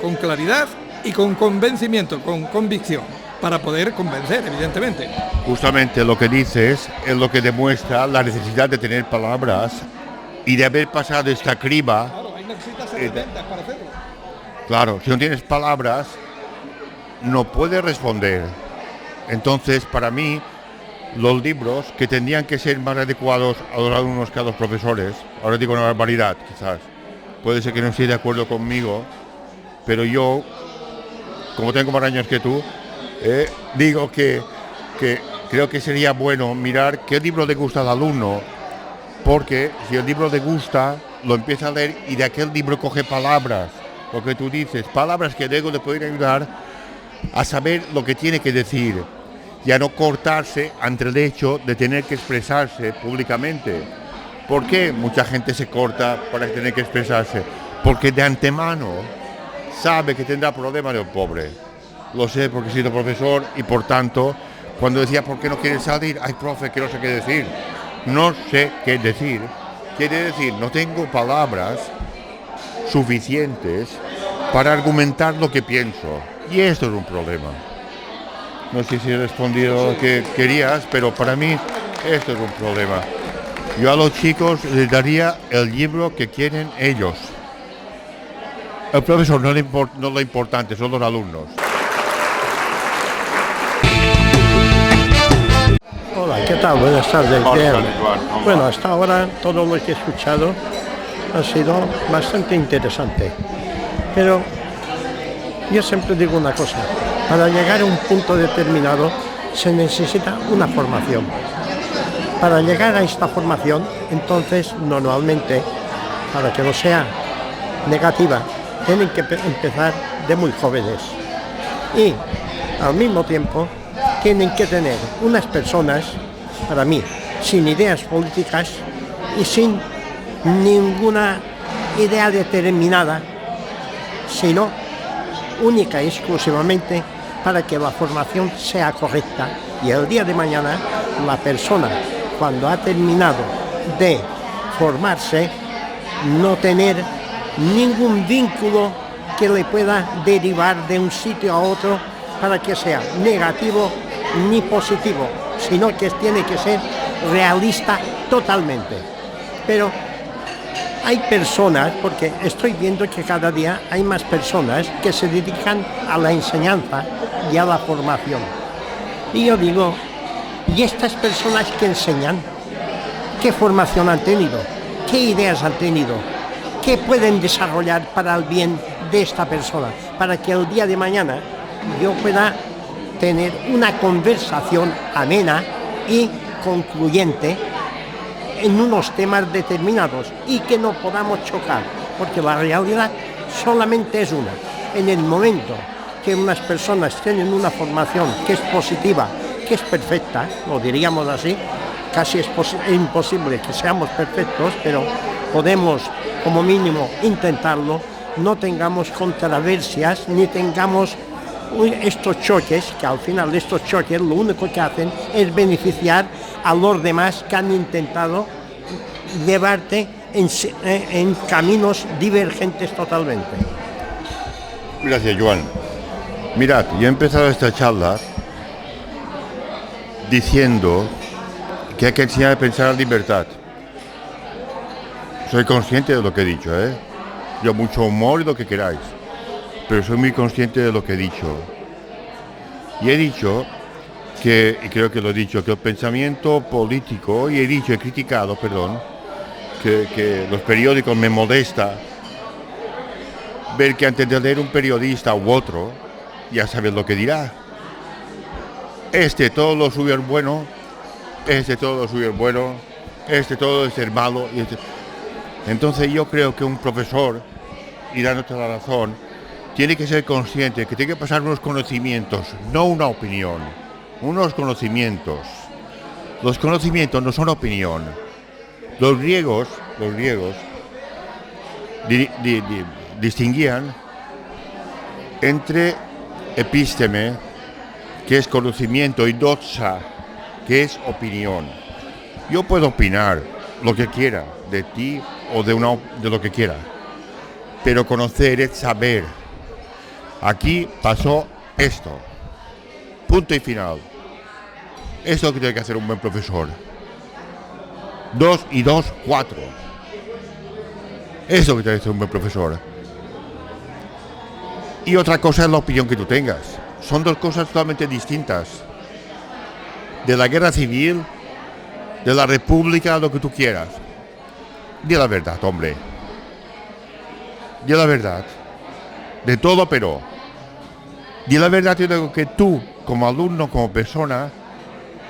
con claridad y con convencimiento, con convicción, para poder convencer, evidentemente. Justamente lo que dices es lo que demuestra la necesidad de tener palabras y de haber pasado esta criba. Claro, ahí necesitas herramientas para hacerlo. Claro, si no tienes palabras, no puedes responder. Entonces, para mí, los libros que tendrían que ser más adecuados a los alumnos que a los profesores, ahora digo una barbaridad, quizás, puede ser que no estéis de acuerdo conmigo, pero yo, como tengo más años que tú, digo que creo que sería bueno mirar qué libro le gusta al alumno, porque si el libro le gusta, lo empieza a leer y de aquel libro coge palabras, lo que tú dices, palabras que luego le pueden ayudar a saber lo que tiene que decir y a no cortarse ante el hecho de tener que expresarse públicamente. ¿Por qué mucha gente se corta para tener que expresarse? Porque de antemano sabe que tendrá problemas el pobre. Lo sé porque he sido profesor y por tanto, cuando decía ¿por qué no quieres salir? Ay, profe, que no sé qué decir. No sé qué decir. Quiere decir, no tengo palabras suficientes para argumentar lo que pienso. Y esto es un problema. No sé si he respondido lo que querías, pero para mí esto es un problema. Yo a los chicos les daría el libro que quieren ellos. El profesor no es lo importante, son los alumnos. Hola, ¿qué tal? Buenas tardes. Bien. Bueno, hasta ahora todo lo que he escuchado ha sido bastante interesante. Pero yo siempre digo una cosa, para llegar a un punto determinado se necesita una formación. Para llegar a esta formación, entonces, normalmente, para que no sea negativa, tienen que empezar de muy jóvenes. Y, al mismo tiempo, tienen que tener unas personas, para mí, sin ideas políticas y sin ninguna idea determinada, sino única y exclusivamente para que la formación sea correcta y el día de mañana la persona, cuando ha terminado de formarse, no tener ningún vínculo que le pueda derivar de un sitio a otro para que sea negativo ni positivo, sino que tiene que ser realista totalmente. Pero hay personas, porque estoy viendo que cada día hay más personas que se dedican a la enseñanza y a la formación. Y yo digo, ¿y estas personas que enseñan? ¿Qué formación han tenido? ¿Qué ideas han tenido? ¿Qué pueden desarrollar para el bien de esta persona? Para que el día de mañana yo pueda tener una conversación amena y concluyente en unos temas determinados y que no podamos chocar, porque la realidad solamente es una. En el momento que unas personas tienen una formación que es positiva, que es perfecta, lo diríamos así, casi es imposible que seamos perfectos, pero podemos como mínimo intentarlo, no tengamos controversias ni tengamos estos choques, que al final de estos choques lo único que hacen es beneficiar a los demás que han intentado llevarte en caminos divergentes totalmente. Gracias, Joan. Mirad, yo he empezado esta charla diciendo que hay que enseñar a pensar en libertad. Soy consciente de lo que he dicho, ¿eh? Yo mucho humor y lo que queráis, pero soy muy consciente de lo que he dicho. Y he dicho que, y creo que lo he dicho, que el pensamiento político, y he criticado, perdón, que los periódicos me molesta ver que antes de leer un periodista u otro, ya sabes lo que dirá. Todo lo suyo es bueno, todo lo suyo es bueno, todo es ser malo. Entonces yo creo que un profesor, y dándote la razón, tiene que ser consciente que tiene que pasar unos conocimientos, no una opinión, unos conocimientos. Los conocimientos no son opinión. Los griegos distinguían entre episteme, que es conocimiento, y doxa, que es opinión. Yo puedo opinar lo que quiera de ti o de lo que quiera, pero conocer es saber. Aquí pasó esto, punto y final. Esto es lo que tiene que hacer un buen profesor. 2 y 2, 4. Eso es lo que tiene que hacer un buen profesor. Y otra cosa es la opinión que tú tengas. Son dos cosas totalmente distintas. De la guerra civil, de la república, lo que tú quieras. Di la verdad, hombre. Di la verdad. De todo, pero. Di la verdad, yo digo que tú, como alumno, como persona,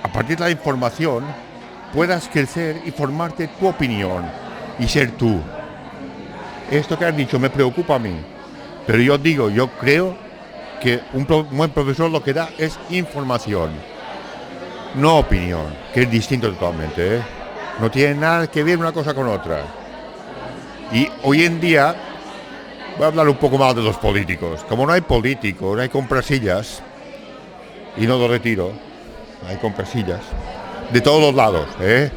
a partir de la información, puedas crecer y formarte tu opinión y ser tú. Esto que has dicho me preocupa a mí. Pero yo creo que un buen profesor lo que da es información, no opinión, que es distinto totalmente, ¿eh? No tiene nada que ver una cosa con otra. Y hoy en día, voy a hablar un poco más de los políticos. Como no hay políticos, hay comprasillas, y no lo retiro, hay comprasillas, de todos los lados, ¿eh?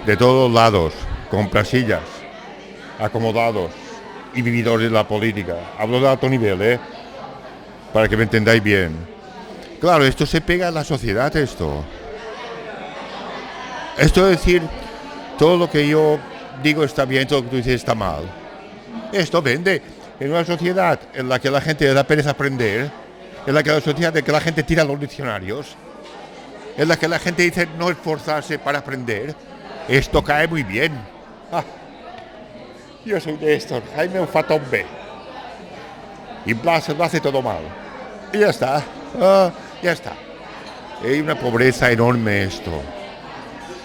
De todos los lados, comprasillas, acomodados y vividores de la política. Hablo de alto nivel, ¿eh? Para que me entendáis bien. Claro, esto se pega a la sociedad, esto. Esto es decir, todo lo que yo digo está bien, todo lo que tú dices está mal. Esto vende en una sociedad en la que la gente le da pereza aprender, en la que la sociedad de que la gente tira los diccionarios, en la que la gente dice no esforzarse para aprender. Esto cae muy bien. Yo soy de estos, Jaime un fatón B. Y Blas lo hace todo mal. Y ya está. Ya está. Hay una pobreza enorme esto.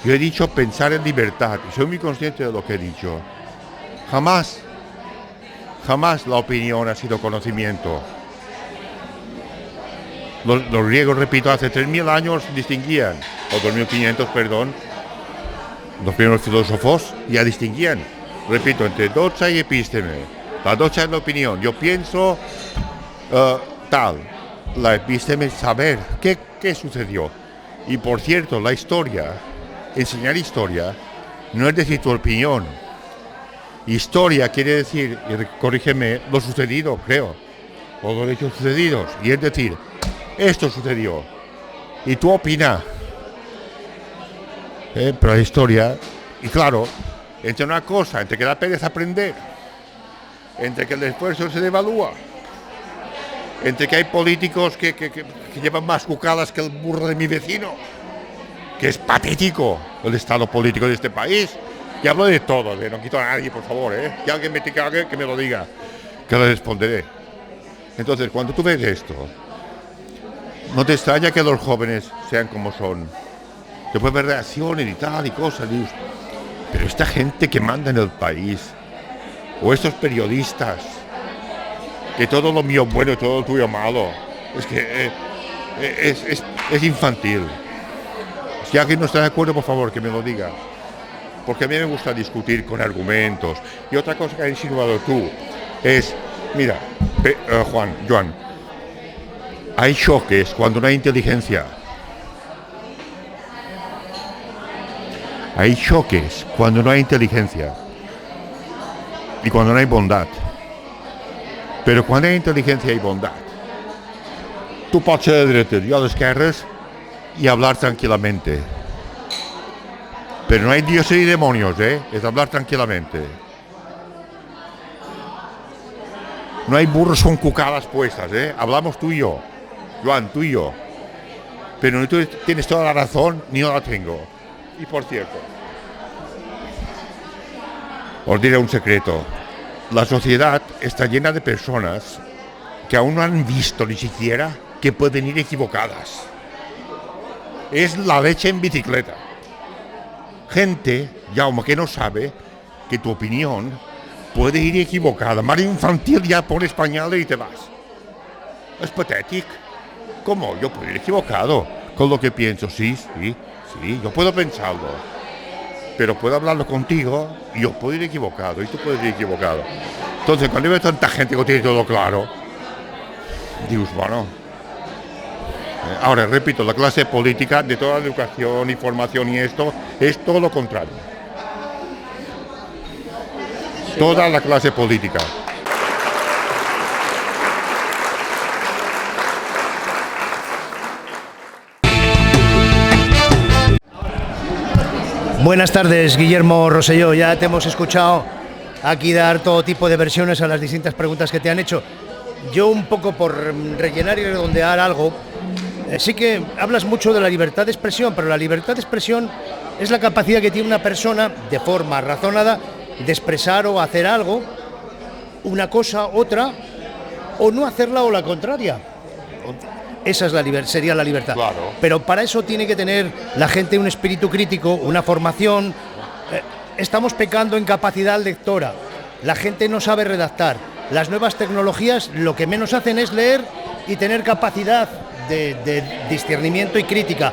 Yo he dicho pensar en libertad. Y soy muy consciente de lo que he dicho. Jamás la opinión ha sido conocimiento. Los griegos, repito, hace 3.000 años distinguían, o 2.500, perdón, los primeros filósofos ya distinguían, repito, entre doxa y episteme. La doxa es la opinión. Yo pienso tal. La episteme es saber qué sucedió. Y por cierto, la historia, enseñar historia, no es decir tu opinión. Historia quiere decir, y corrígeme, lo sucedido, creo, o los hechos sucedidos. Y es decir, esto sucedió. Y tú opinas. Pero la historia, y claro, entre una cosa, entre que da pereza aprender, entre que el esfuerzo se devalúa, entre que hay políticos que llevan más cucadas que el burro de mi vecino, que es patético el estado político de este país. Y hablo de todo, no quito a nadie, por favor, que alguien me cague, que me lo diga, que le responderé. Entonces, cuando tú ves esto, no te extraña que los jóvenes sean como son. después ver reacciones y tal y cosas. Dios. Pero esta gente que manda en el país, o estos periodistas, que todo lo mío bueno y todo lo tuyo malo, es que es infantil. Si alguien no está de acuerdo, por favor, que me lo diga. Porque a mí me gusta discutir con argumentos. Y otra cosa que has insinuado tú es, mira, Joan, hay choques cuando no hay inteligencia. Hay choques cuando no hay inteligencia. Y cuando no hay bondad. Pero cuando hay inteligencia y bondad, tú pots ser de dretes, jo d'esquerres, y hablar tranquilamente. Pero no hay dioses y demonios, es hablar tranquilamente. No hay burros con cucadas puestas, hablamos tú y yo, Joan, tú y yo. Pero ni tú tienes toda la razón, ni yo la tengo. Y por cierto, os diré un secreto. La sociedad está llena de personas que aún no han visto ni siquiera que pueden ir equivocadas. Es la leche en bicicleta. Gente, Jaume, que no sabe que tu opinión puede ir equivocada. Más infantil, ya pones pañales y te vas. Es patético. ¿Cómo? Yo puedo ir equivocado con lo que pienso. Sí, yo puedo pensarlo. Pero puedo hablarlo contigo y yo puedo ir equivocado y tú puedes ir equivocado. Entonces, cuando veo tanta gente que tiene todo claro, digo, bueno. Ahora, repito, la clase política de toda la educación y formación y esto es todo lo contrario. Toda la clase política. Buenas tardes, Guillermo Rosselló. Ya te hemos escuchado aquí dar todo tipo de versiones a las distintas preguntas que te han hecho. Yo, un poco por rellenar y redondear algo, sí que hablas mucho de la libertad de expresión, pero la libertad de expresión es la capacidad que tiene una persona, de forma razonada, de expresar o hacer algo, una cosa, otra, o no hacerla o la contraria. Esa es sería la libertad. Claro. Pero para eso tiene que tener la gente un espíritu crítico, una formación. Estamos pecando en capacidad lectora. La gente no sabe redactar. Las nuevas tecnologías lo que menos hacen es leer y tener capacidad de discernimiento y crítica.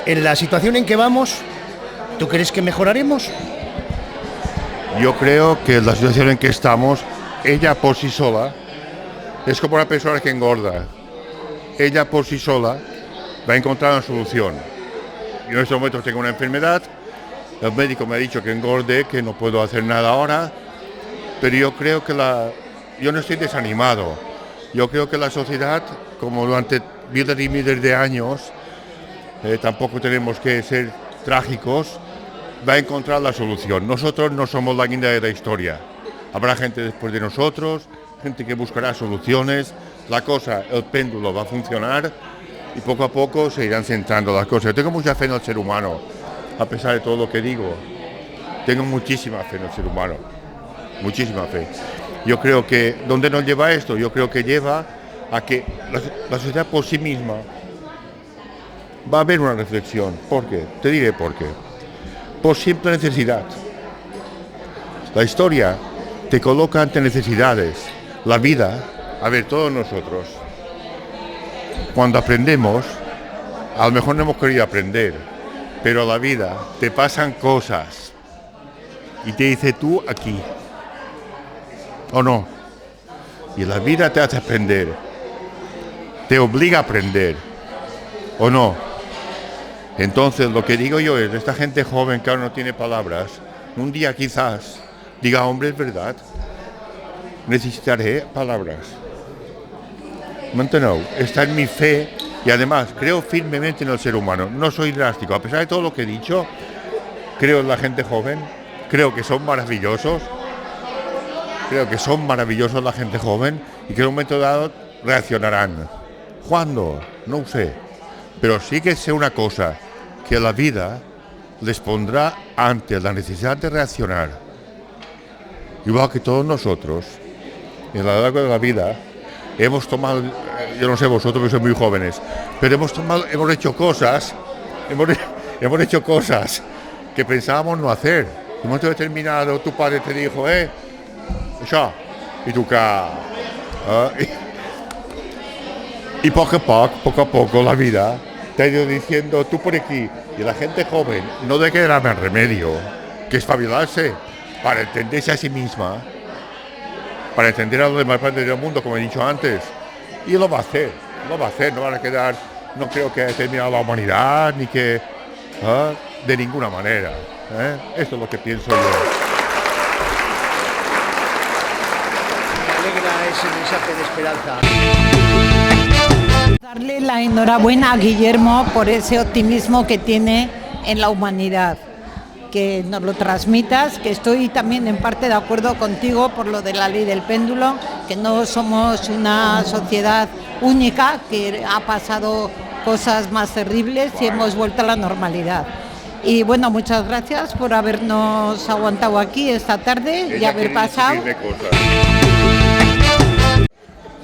En la situación en que vamos, ¿tú crees que mejoraremos? Yo creo que la situación en que estamos, ella por sí sola, es como una persona que engorda. Ella por sí sola va a encontrar una solución. Yo en este momento tengo una enfermedad, el médico me ha dicho que engorde, que no puedo hacer nada ahora, pero yo creo que yo no estoy desanimado. Yo creo que la sociedad, como durante miles y miles de años, tampoco tenemos que ser trágicos, va a encontrar la solución. Nosotros no somos la guinda de la historia. Habrá gente después de nosotros, gente que buscará soluciones. La cosa, el péndulo va a funcionar y poco a poco se irán centrando las cosas. Yo tengo mucha fe en el ser humano, a pesar de todo lo que digo. Tengo muchísima fe en el ser humano, muchísima fe. Yo creo que, ¿dónde nos lleva esto? Yo creo que lleva a que la sociedad por sí misma va a haber una reflexión. ¿Por qué? Te diré por qué. Por simple necesidad. La historia te coloca ante necesidades. La vida, a ver, todos nosotros, cuando aprendemos, a lo mejor no hemos querido aprender, pero la vida te pasan cosas y te dice tú aquí, o no, y la vida te hace aprender, te obliga a aprender, o no. Entonces lo que digo yo es, esta gente joven que ahora no tiene palabras, un día quizás diga, hombre, es verdad, necesitaré palabras. ¿M'enteneu? Está en mi fe y además creo firmemente en el ser humano. No soy drástico, a pesar de todo lo que he dicho, creo en la gente joven, creo que son maravillosos, la gente joven y que en un momento dado reaccionarán. ¿Cuándo? No lo sé. Pero sí que sé una cosa, que la vida les pondrá ante la necesidad de reaccionar. Igual que todos nosotros, en la largo de la vida, hemos tomado, yo no sé vosotros que sois muy jóvenes, pero hemos hecho cosas hemos hecho cosas que pensábamos no hacer. En un momento determinado tu padre te dijo, això, y tú y poco a poco la vida te ha ido diciendo tú por aquí, y la gente joven no le queda más remedio que espabilarse para entenderse a sí misma, para entender a los demás partes del mundo, como he dicho antes, y lo va a hacer, no van a quedar, no creo que haya terminado la humanidad, ni que de ninguna manera. Esto es lo que pienso yo. Me alegra ese mensaje de esperanza. Darle la enhorabuena a Guillermo por ese optimismo que tiene en la humanidad, que nos lo transmitas, que estoy también en parte de acuerdo contigo por lo de la ley del péndulo, que no somos una sociedad única, que ha pasado cosas más terribles y hemos vuelto a la normalidad. Y bueno, muchas gracias por habernos aguantado aquí esta tarde y haber pasado.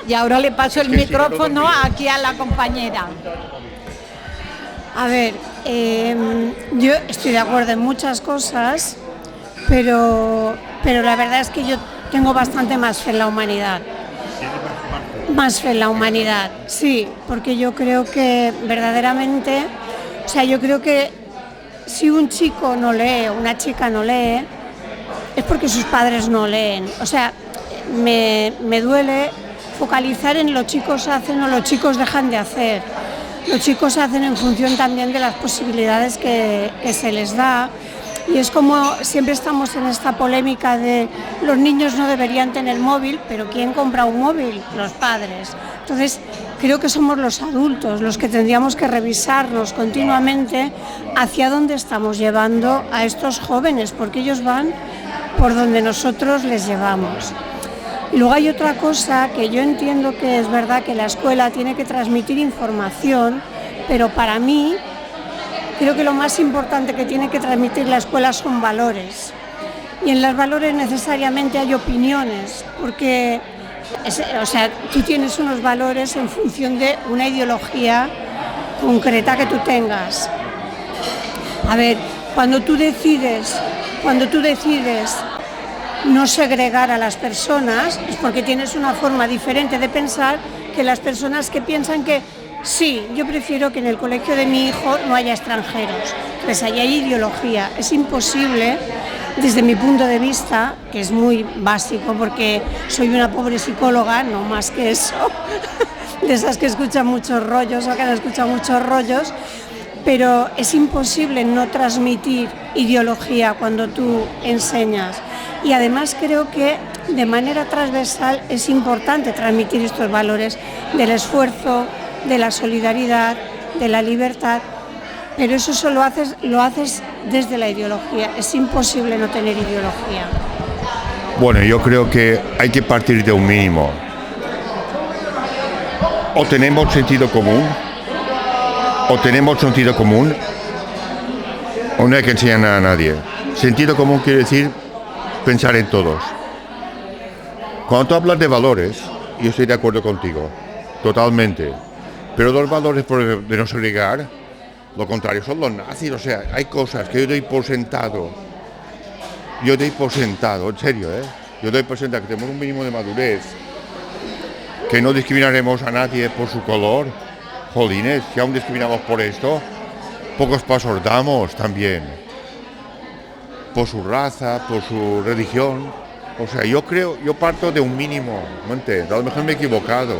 Y ahora le paso el micrófono aquí a la compañera. A ver, yo estoy de acuerdo en muchas cosas, pero la verdad es que yo tengo bastante más fe en la humanidad. Más fe en la humanidad, sí, porque yo creo que verdaderamente, o sea, yo creo que si un chico no lee o una chica no lee, es porque sus padres no leen. O sea, me duele focalizar en los chicos hacen o los chicos dejan de hacer. Los chicos hacen en función también de las posibilidades que se les da. Y es como siempre estamos en esta polémica de los niños no deberían tener móvil, pero ¿quién compra un móvil? Los padres. Entonces, creo que somos los adultos los que tendríamos que revisarnos continuamente hacia dónde estamos llevando a estos jóvenes, porque ellos van por donde nosotros les llevamos. Y luego hay otra cosa que yo entiendo que es verdad que la escuela tiene que transmitir información, pero para mí creo que lo más importante que tiene que transmitir la escuela son valores. Y en los valores necesariamente hay opiniones, porque o sea, tú tienes unos valores en función de una ideología concreta que tú tengas. A ver, cuando tú decides no segregar a las personas, es porque tienes una forma diferente de pensar que las personas que piensan que sí, yo prefiero que en el colegio de mi hijo no haya extranjeros. Pues ahí hay ideología. Es imposible, desde mi punto de vista, que es muy básico porque soy una pobre psicóloga, no más que eso, de esas que escuchan muchos rollos o que han escuchado muchos rollos, pero es imposible no transmitir ideología cuando tú enseñas. Y además creo que de manera transversal es importante transmitir estos valores del esfuerzo, de la solidaridad, de la libertad, pero eso solo lo haces desde la ideología. Es imposible no tener ideología. Bueno, yo creo que hay que partir de un mínimo. O tenemos sentido común, o no hay que enseñar nada a nadie. Sentido común quiere decir pensar en todos. Cuando tú hablas de valores, yo estoy de acuerdo contigo, totalmente. Pero los valores de no segregar, lo contrario, son los nazis. O sea, hay cosas que yo doy por sentado. En serio, Yo doy por sentado que tenemos un mínimo de madurez, que no discriminaremos a nadie por su color. Jolines, si aún discriminamos por esto, pocos pasos damos también. Por su raza, por su religión. O sea, yo parto de un mínimo, ¿me entiendes? A lo mejor me he equivocado.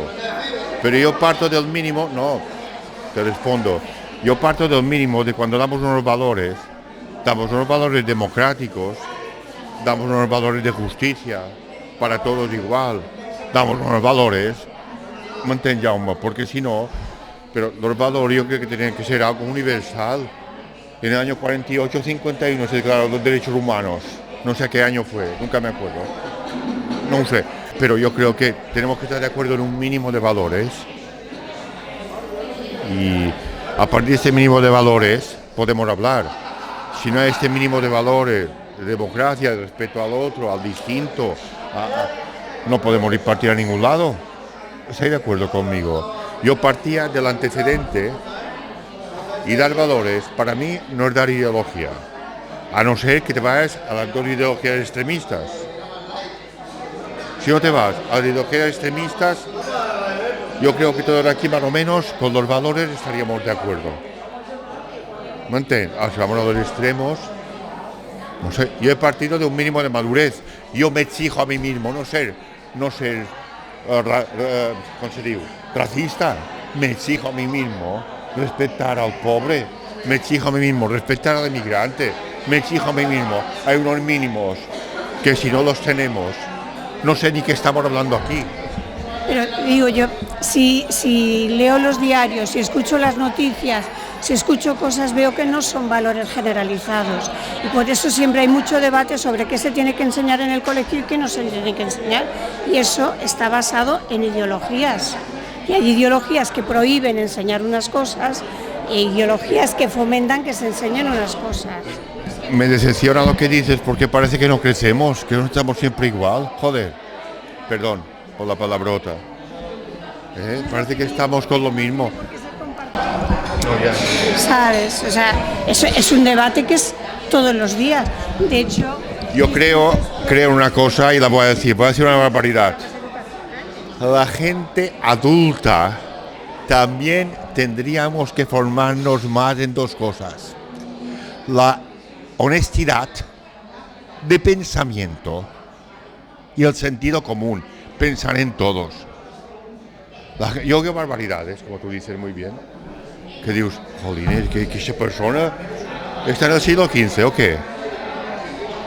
Pero yo parto del mínimo, no, te respondo, yo parto del mínimo de cuando damos unos valores democráticos, damos unos valores de justicia, para todos igual, damos unos valores, mantén Jaume, porque si no, pero los valores yo creo que tienen que ser algo universal. En el año 48-51 se declararon los derechos humanos, no sé a qué año fue, nunca me acuerdo, no sé. Pero yo creo que tenemos que estar de acuerdo en un mínimo de valores y a partir de este mínimo de valores podemos hablar. Si no hay este mínimo de valores, de democracia, de respeto al otro, al distinto, no podemos ir partir a ningún lado. ¿Estáis de acuerdo conmigo? Yo partía del antecedente Y dar valores, para mí, no es dar ideología, a no ser que te vayas a las dos ideologías extremistas. Si no te vas a las ideologías extremistas, yo creo que todos aquí más o menos con los valores estaríamos de acuerdo. ¿Me entiendes? Si vamos a los extremos, no sé, yo he partido de un mínimo de madurez. Yo me exijo a mí mismo no ser ¿cómo se dice? Racista. Me exijo a mí mismo respetar al pobre. Me exijo a mí mismo respetar al inmigrante. Me exijo a mí mismo. Hay unos mínimos que si no los tenemos, no sé ni qué estamos hablando aquí. Pero digo yo, si leo los diarios, si escucho las noticias, si escucho cosas, veo que no son valores generalizados. Y por eso siempre hay mucho debate sobre qué se tiene que enseñar en el colegio y qué no se tiene que enseñar. Y eso está basado en ideologías. Y hay ideologías que prohíben enseñar unas cosas e ideologías que fomentan que se enseñen unas cosas. Me decepciona lo que dices porque parece que no crecemos, que no estamos siempre igual. Joder, perdón por la palabrota. Parece que estamos con lo mismo. ¿Sabes? O sea, eso es un debate que es todos los días. De hecho... Yo creo una cosa y la voy a decir una barbaridad. La gente adulta también tendríamos que formarnos más en dos cosas. La honestidad de pensamiento y el sentido común. Pensar en todos. Yo veo barbaridades, como tú dices muy bien. Que dius, jolines, que esa persona está en el siglo XV, ¿o qué?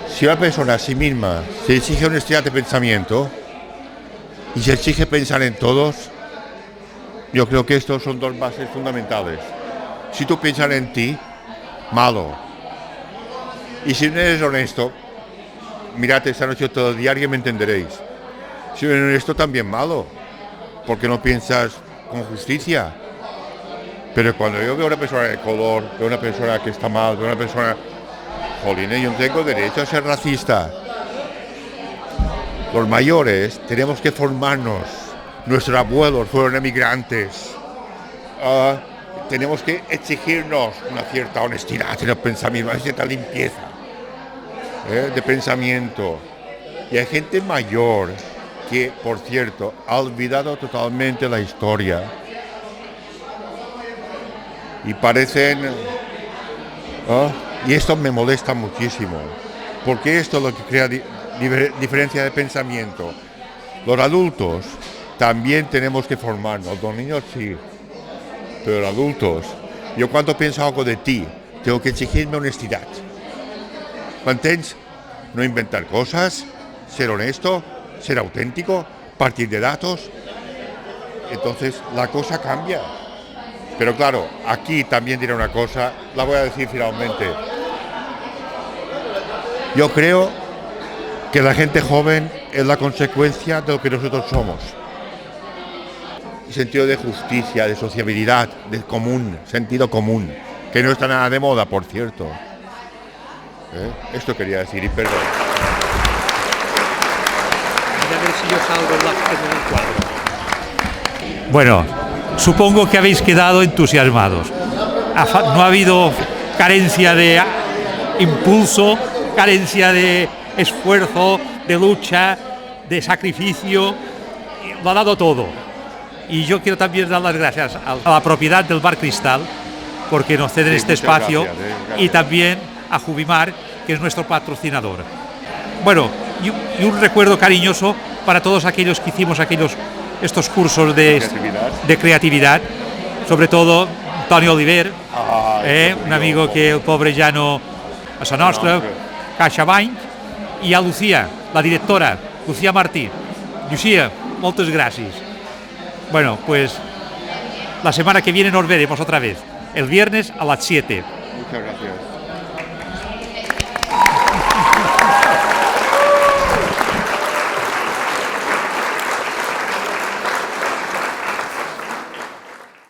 Si una persona a sí misma se exige honestidad de pensamiento y se exige pensar en todos, yo creo que estos son dos bases fundamentales. Si tú piensas en ti, malo. Y si no eres honesto, mirad esta noche todo el diario y me entenderéis. Si no eres honesto, también malo, porque no piensas con justicia. Pero cuando yo veo a una persona de color, veo a una persona que está mal, veo a una persona... Jolines, yo no tengo derecho a ser racista. Los mayores tenemos que formarnos. Nuestros abuelos fueron emigrantes. Tenemos que exigirnos una cierta honestidad en el pensamiento, una cierta limpieza de pensamiento. Y hay gente mayor que, por cierto, ha olvidado totalmente la historia. Y parecen... y esto me molesta muchísimo, porque esto es lo que crea diferencia de pensamiento. Los adultos también tenemos que formarnos, los niños sí, pero los adultos, yo cuando pienso algo de ti, tengo que exigirme honestidad. ¿Me entiendes? No inventar cosas, ser honesto, ser auténtico, partir de datos. Entonces la cosa cambia. Pero claro, aquí también diré una cosa, la voy a decir finalmente. Yo creo que la gente joven es la consecuencia de lo que nosotros somos. Sentido de justicia, de sociabilidad, de común, sentido común, que no está nada de moda, por cierto. Esto quería decir, y perdón. A ver si yo salgo en el cuadro. Bueno, supongo que habéis quedado entusiasmados. No ha habido carencia de impulso, carencia de esfuerzo, de lucha, de sacrificio. Lo ha dado todo. Y yo quiero también dar las gracias a la propiedad del Bar Cristal, porque nos ceden este espacio, gracias. Y también a Jubimar, que es nuestro patrocinador. Bueno, y un recuerdo cariñoso para todos aquellos que hicimos estos cursos de creatividad, sobre todo Antonio Oliver, un amigo que el pobre ja no a Sa Nostra, CaixaBank, i a Lucía, la directora, Lucía Martí. Lucía, moltes gràcies. Bueno, pues la semana que viene nos veremos otra vez, el viernes a las 7. Muchas gracias.